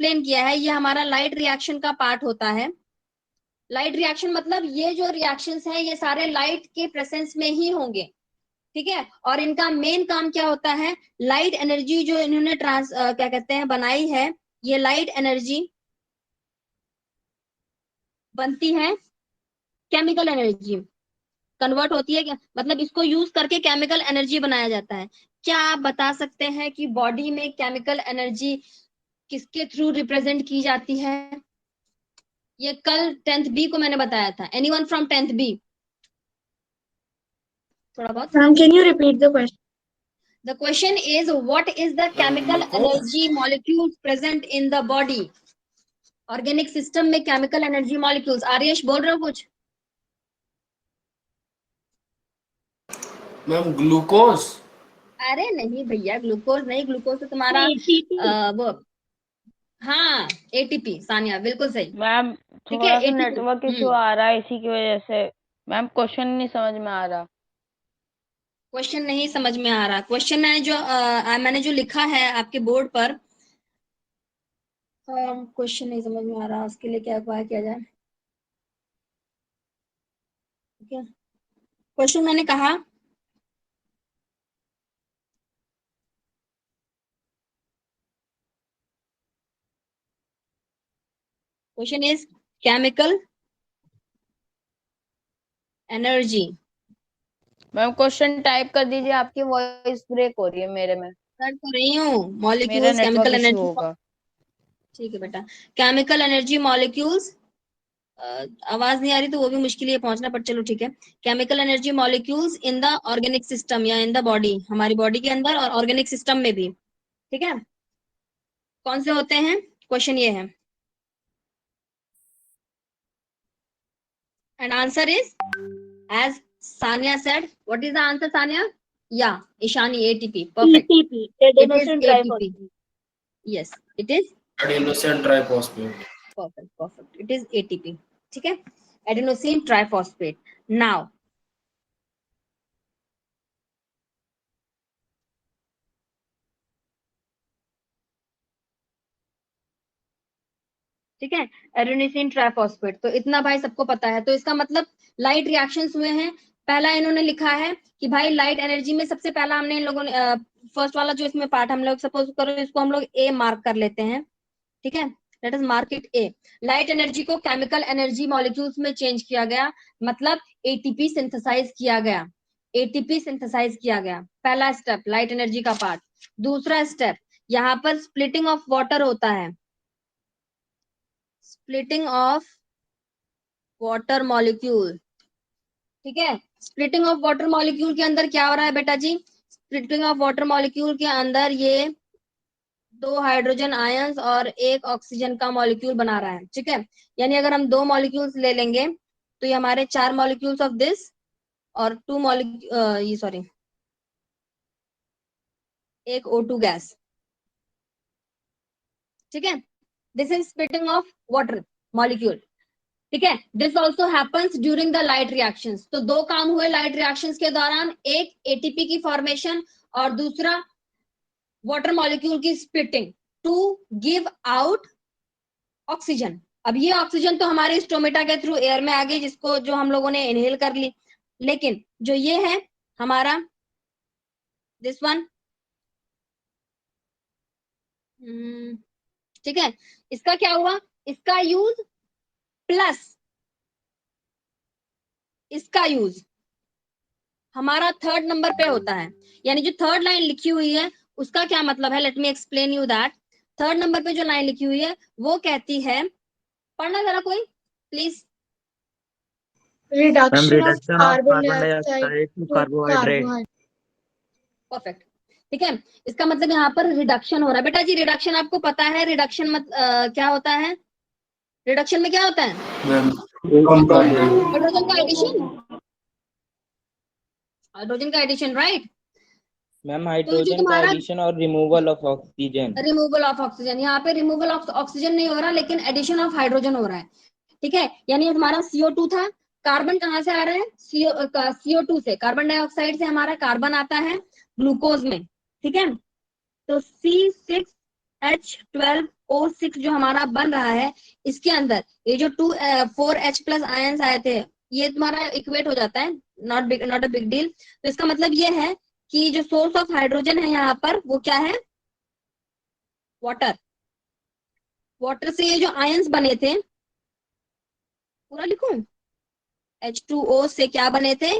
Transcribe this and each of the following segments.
Explain किया है, ये हमारा लाइट रिएक्शन का पार्ट होता है। लाइट रिएक्शन मतलब ये जो रिएक्शंस हैं ये सारे लाइट के प्रेजेंस में ही होंगे, ठीक है। और इनका मेन काम क्या होता है, लाइट एनर्जी जो इन्होंने क्या कहते हैं बनाई है, ये लाइट एनर्जी बनती है केमिकल एनर्जी, कन्वर्ट होती है, मतलब इसको यूज करके केमिकल एनर्जी बनाया जाता है। क्या आप बता सकते हैं कि बॉडी में केमिकल एनर्जी किसके थ्रू रिप्रेजेंट की जाती है? ये कल 10th बी को मैंने बताया था। Anyone from 10th B? थोड़ा बहुत। Ma'am, can you repeat the question? The question is, what is the chemical energy molecules present in the body? Organic system में केमिकल एनर्जी मॉलिक्यूल्स। आर्यश बोल रहे हो कुछ? Ma'am glucose. अरे नहीं भैया, ग्लूकोज नहीं, ग्लूकोज तो तुम्हारा वो, हाँ एटीपी। सानिया बिल्कुल सही। मैम ठीक है, थोड़ा सा एटीपी। नेटवर्क इशू आ रहा है, इसी की वजह से मैम क्वेश्चन नहीं समझ में आ रहा। क्वेश्चन नहीं समझ में आ रहा? क्वेश्चन मैंने जो लिखा है आपके बोर्ड पर, क्वेश्चन नहीं समझ में आ रहा, उसके लिए क्या उपाय किया जाए? ठीक है, क्वेश्चन मैंने कहा question is chemical energy. Ma'am question type कर दीजिए, आपकी वॉइस ब्रेक हो रही है मेरे में। कर तो रही हूँ। मेरा molecules network chemical issue energy. होगा। ठीक है बेटा, केमिकल एनर्जी मॉलिक्यूल्स। आवाज नहीं आ रही तो वो भी मुश्किल है पहुंचना, पर चलो ठीक है। Chemical energy molecules in the organic system या इन द बॉडी, हमारी बॉडी के अंदर और ऑर्गेनिक सिस्टम में भी, ठीक है। कौन से होते हैं? क्वेश्चन ये है, and answer is as Sania said. What is the answer Sania? या Ishani, ATP. Perfect, ATP, it is adenosine ATP. triphosphate. Yes it is adenosine triphosphate. Perfect, perfect, it is ATP. ठीक है, एडेनोसिन ट्राइफॉस्फेट। नाउ ठीक है, adenosine triphosphate, तो इतना भाई सबको पता है। तो इसका मतलब लाइट रिएक्शंस हुए हैं। पहला इन्होंने लिखा है कि भाई लाइट एनर्जी में सबसे पहला हमने इन लोगों ने फर्स्ट वाला जो इसमें पार्ट हम लोग सपोज करो इसको हम लोग ए मार्क कर लेते हैं, ठीक है। Let us mark it A. Light energy को केमिकल एनर्जी मॉलिक्यूल्स में चेंज किया गया, मतलब एटीपी सिंथेसाइज किया गया। एटीपी सिंथेसाइज किया गया, पहला स्टेप लाइट एनर्जी का पार्ट। दूसरा स्टेप, यहाँ पर स्प्लिटिंग ऑफ वाटर होता है, स्प्लिटिंग ऑफ वाटर मॉलिक्यूल, ठीक है। स्प्लिटिंग ऑफ वाटर मॉलिक्यूल के अंदर क्या हो रहा है बेटा जी? स्प्लिटिंग ऑफ वाटर मॉलिक्यूल के अंदर ये 2 हाइड्रोजन आयंस और 1 ऑक्सीजन का मॉलिक्यूल बना रहा है, ठीक है। यानी अगर हम 2 मॉलिक्यूल्स ले लेंगे तो ये हमारे 4 मॉलिक्यूल्स ऑफ दिस और 2 मॉलिक्यूल, ये सॉरी, 1 O2 गैस, ठीक है। This is splitting of water molecule, ठीक है। This also happens during the light reactions. तो 2 काम हुए लाइट रिएक्शंस के दौरान, एक एटीपी की फॉर्मेशन और दूसरा वाटर मॉलिक्यूल की splitting to give out oxygen. अब ये ऑक्सीजन तो हमारे स्टोमेटा के थ्रू एयर में आ गई, जिसको जो हम लोगों ने इनहेल कर ली। लेकिन जो ये है हमारा दिस वन, ठीक है, इसका क्या हुआ? इसका यूज प्लस इसका यूज हमारा 3rd नंबर पे होता है। यानी जो 3rd लाइन लिखी हुई है उसका क्या मतलब है, let me explain you that. 3rd number पे जो लाइन लिखी हुई है वो कहती है, पढ़ना जरा कोई please. Reduction of reduction of carbon carbon dioxide dioxide to to carbohydrate. carbohydrate. Perfect, ठीक है। इसका मतलब यहाँ पर रिडक्शन हो रहा है बेटा जी। रिडक्शन आपको पता है, रिडक्शन क्या होता है? रिडक्शन में क्या होता है? हाइड्रोजन का एडिशन, हाइड्रोजन का एडिशन, राइट। मैम तो जो हाइड्रोजन का तुम्हारा एडिशन और removal of oxygen. Removal of oxygen, यहाँ पे रिमूवल ऑफ ऑक्सीजन नहीं हो रहा, लेकिन एडिशन ऑफ हाइड्रोजन हो रहा है, ठीक है। यानी हमारा CO2 था, कार्बन कहाँ से आ रहा है? CO2 से, कार्बन डाइऑक्साइड से हमारा कार्बन आता है ग्लूकोज में, ठीक है। तो C6 H12O6 जो हमारा बन रहा है, इसके अंदर ये जो 4H+ आयंस आए थे, ये तुम्हारा इक्वेट हो जाता है, नॉट अ बिग डील। तो इसका मतलब ये है कि जो सोर्स ऑफ हाइड्रोजन है यहाँ पर वो क्या है, वाटर। वाटर से ये जो आयंस बने थे, पूरा लिखूं, H2O से क्या बने थे,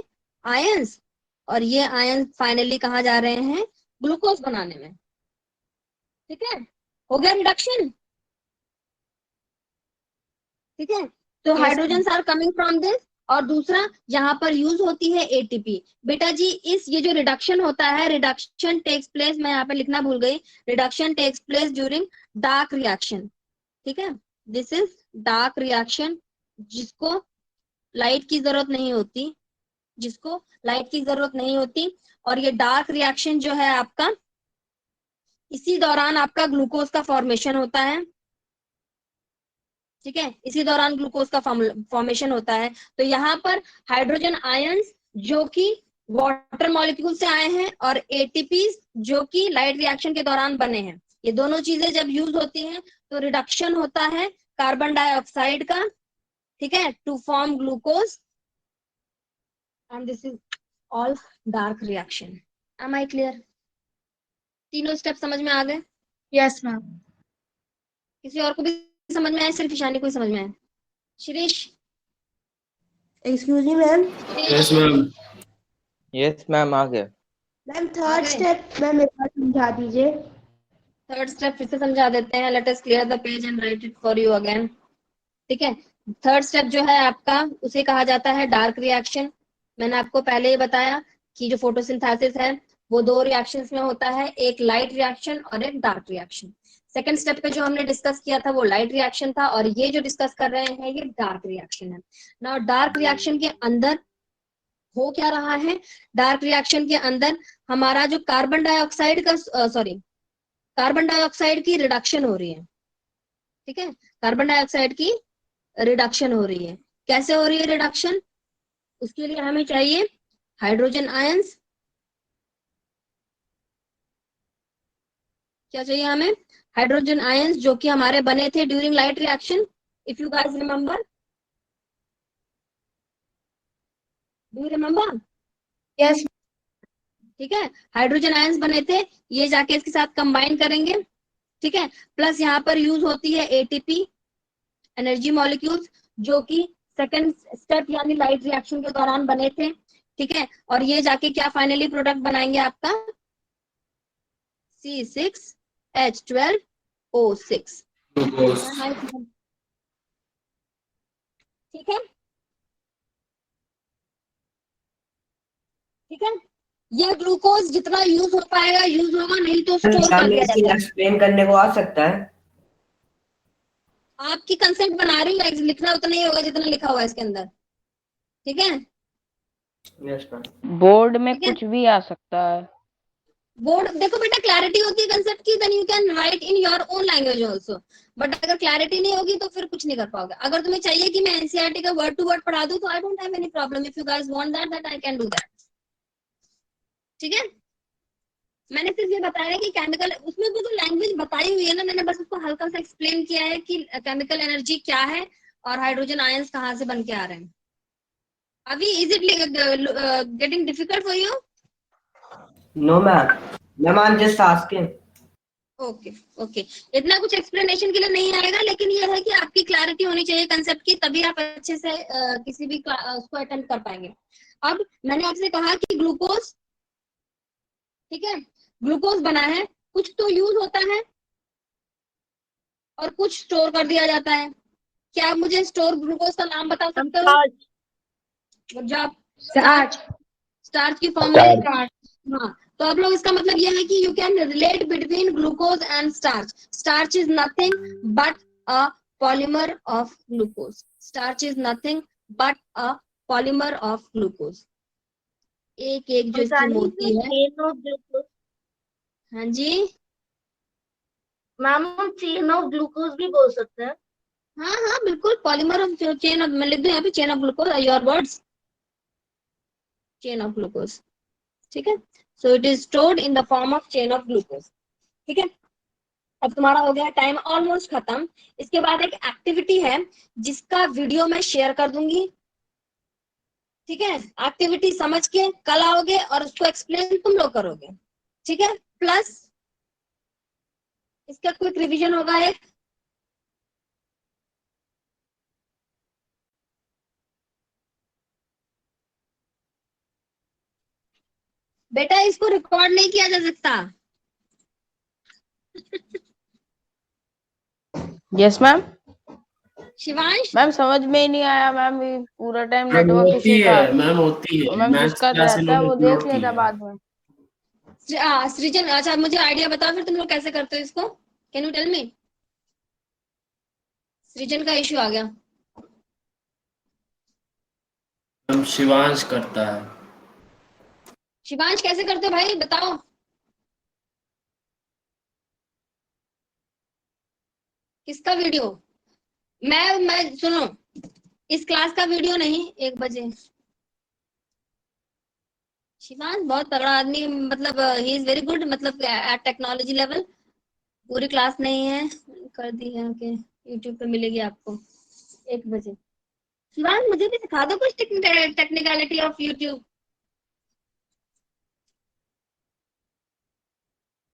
आयंस, और ये आयंस फाइनली कहाँ जा रहे हैं, ग्लूकोज बनाने में। ठीक है, हो गया रिडक्शन। ठीक है, तो Yes, hydrogen are coming from this. और दूसरा यहाँ पर यूज होती है एटीपी। बेटा जी इस ये जो रिडक्शन होता है, रिडक्शन टेक्स प्लेस, मैं यहाँ पे लिखना भूल गई, reduction takes place during dark reaction. ठीक है, दिस इज डार्क रिएक्शन, जिसको लाइट की जरूरत नहीं होती, जिसको लाइट की जरूरत नहीं होती। और ये डार्क रिएक्शन जो है आपका, इसी दौरान आपका ग्लूकोज का फॉर्मेशन होता है। ठीक है, इसी दौरान ग्लूकोज का फॉर्मेशन होता है। तो यहाँ पर हाइड्रोजन आयंस जो कि वाटर मॉलिक्यूल से आए हैं, और एटीपीज जो कि लाइट रिएक्शन के दौरान बने हैं, ये दोनों चीजें जब यूज होती हैं तो रिडक्शन होता है कार्बन डाइऑक्साइड का, ठीक है, to form glucose, and this is all dark reaction. Am I clear? तीनों स्टेप समझ में आ गए? yes, ma'am. किसी और को भी समझ में आया, सिर्फ ईशानी को ही समझ में आया? Shirish? Excuse me, ma'am. Yes, ma'am. Yes ma'am आ गया। Ma'am third Okay. Step ma'am एक बार समझा दीजिए। थर्ड स्टेप फिर से समझा देते हैं, let us clear the page and right it for you again. ठीक है, थर्ड स्टेप जो है आपका, उसे कहा जाता है डार्क रिएक्शन। मैंने आपको पहले ही बताया कि जो फोटोसिंथेसिस है वो दो रिएक्शंस में होता है, एक लाइट रिएक्शन और एक डार्क रिएक्शन। सेकंड स्टेप पे जो हमने डिस्कस किया था वो लाइट रिएक्शन था, और ये जो डिस्कस कर रहे हैं ये डार्क रिएक्शन है। नाउ डार्क रिएक्शन के अंदर हो क्या रहा है, डार्क रिएक्शन के अंदर हमारा जो कार्बन डाइऑक्साइड का कार्बन डाइऑक्साइड की रिडक्शन हो रही है। ठीक है, कार्बन डाइऑक्साइड की रिडक्शन हो रही है। कैसे हो रही है रिडक्शन? उसके लिए हमें चाहिए हाइड्रोजन आयंस। क्या चाहिए हमें? हाइड्रोजन आयंस, जो कि हमारे बने थे during light reaction, if you guys remember. Do you remember? Yes, ठीक है, हाइड्रोजन आयंस बने थे, ये जाके इसके साथ कंबाइन करेंगे। ठीक है, प्लस यहाँ पर यूज होती है एटीपी, एनर्जी मॉलिक्यूल्स, जो कि सेकंड स्टेप यानी लाइट रिएक्शन के दौरान बने थे। ठीक है, और ये जाके क्या फाइनली प्रोडक्ट बनाएंगे आपका, C6H12O6। Glucose. ठीक है, ठीक है, ये ग्लूकोज जितना यूज हो पाएगा यूज होगा, नहीं तो स्टोर कर दिया जाता है। एक्सप्लेन करने को आ सकता है। आपकी कंसेप्ट बना रही हूँ, लिखना उतना ही होगा जितना लिखा हुआ है इसके अंदर। ठीक है, यस मैम। बोर्ड में ठीक है। कुछ भी आ सकता है। बोर्ड देखो बेटा, क्लैरिटी होती है कंसेप्ट की, then you can write in your own language also. But अगर क्लैरिटी नहीं होगी तो फिर कुछ नहीं कर पाओगे। अगर तुम्हें चाहिए कि मैं एनसीईआरटी का वर्ड टू वर्ड पढ़ा दूं, तो I don't have any problem. If you guys want that I can do that. ठीक है, मैंने सिर्फ ये बताया कि केमिकल, उसमें वो जो लैंग्वेज बताई हुई है ना, मैंने बस उसको हल्का सा एक्सप्लेन किया है कि केमिकल एनर्जी क्या है और हाइड्रोजन आयंस कहाँ से बन के आ रहे हैं। अभी is it getting difficult for you? No ma'am, ma'am I am just asking. Okay okay, इतना कुछ एक्सप्लेनेशन के लिए नहीं आएगा, लेकिन ये है कि आपकी क्लैरिटी होनी चाहिए कंसेप्ट की, तभी आप अच्छे से किसी भी उसको अटेंड कर पाएंगे। अब मैंने आपसे कहा कि ग्लूकोज, ठीक है, ग्लूकोज बना है, कुछ तो यूज होता है और कुछ स्टोर कर दिया जाता है। क्या आप मुझे स्टोर ग्लूकोज का नाम बता सकते हो? जो आप स्टार्च की फॉर्म में, हाँ, तो आप लोग, इसका मतलब यह है कि you can relate between glucose and starch. Starch is nothing but a polymer of glucose. Starch is nothing but a polymer of glucose. एक एक जो इसकी मोती है, हाँ जी, मैम हम चेन ऑफ ग्लूकोज भी बोल सकते हैं। हाँ हाँ बिल्कुल, पॉलीमर ऑफ चेन ऑफ, मैं लिख दूं यहाँ पे chain of glucose, your words, chain of glucose. ठीक है, so it is stored in the form of chain of glucose. ठीक है, अब तुम्हारा हो गया टाइम ऑलमोस्ट खत्म। इसके बाद एक एक्टिविटी है जिसका वीडियो मैं शेयर कर दूंगी, ठीक है। एक्टिविटी समझ के कल आओगे और उसको एक्सप्लेन तुम लोग करोगे, ठीक है। प्लस इसका क्विक रिवीजन होगा एक, बेटा इसको रिकॉर्ड नहीं किया जा सकता। Yes ma'am. शिवांश मैम समझ में ही नहीं आया मैम, ये पूरा टाइम मैम नेटवर्क होती इशू था। है, मैम होती है, मैम मैथ्स जिसका क्लास रहता है वो इन्होंने देख अपलोड की लेता है। बाद में। सृजन, अच्छा मुझे आइडिया बताओ फिर तुम लोग कैसे करते हो इसको, कैन यू टेल मी। सृजन का इश्यू आ गया। मैम शिवांश करता है। शिवांश कैसे करते हो भाई बताओ। किसका वीडियो? मैं सुनो, इस क्लास का वीडियो नहीं, 1 बजे। शिवांश बहुत तगड़ा आदमी, मतलब ही इज वेरी गुड, मतलब एट टेक्नोलॉजी लेवल। पूरी क्लास नहीं है, कर दी है कि यूट्यूब पे मिलेगी आपको 1 बजे। शिवांश मुझे भी सिखा दो कुछ टेक्निकलिटी ऑफ यूट्यूब।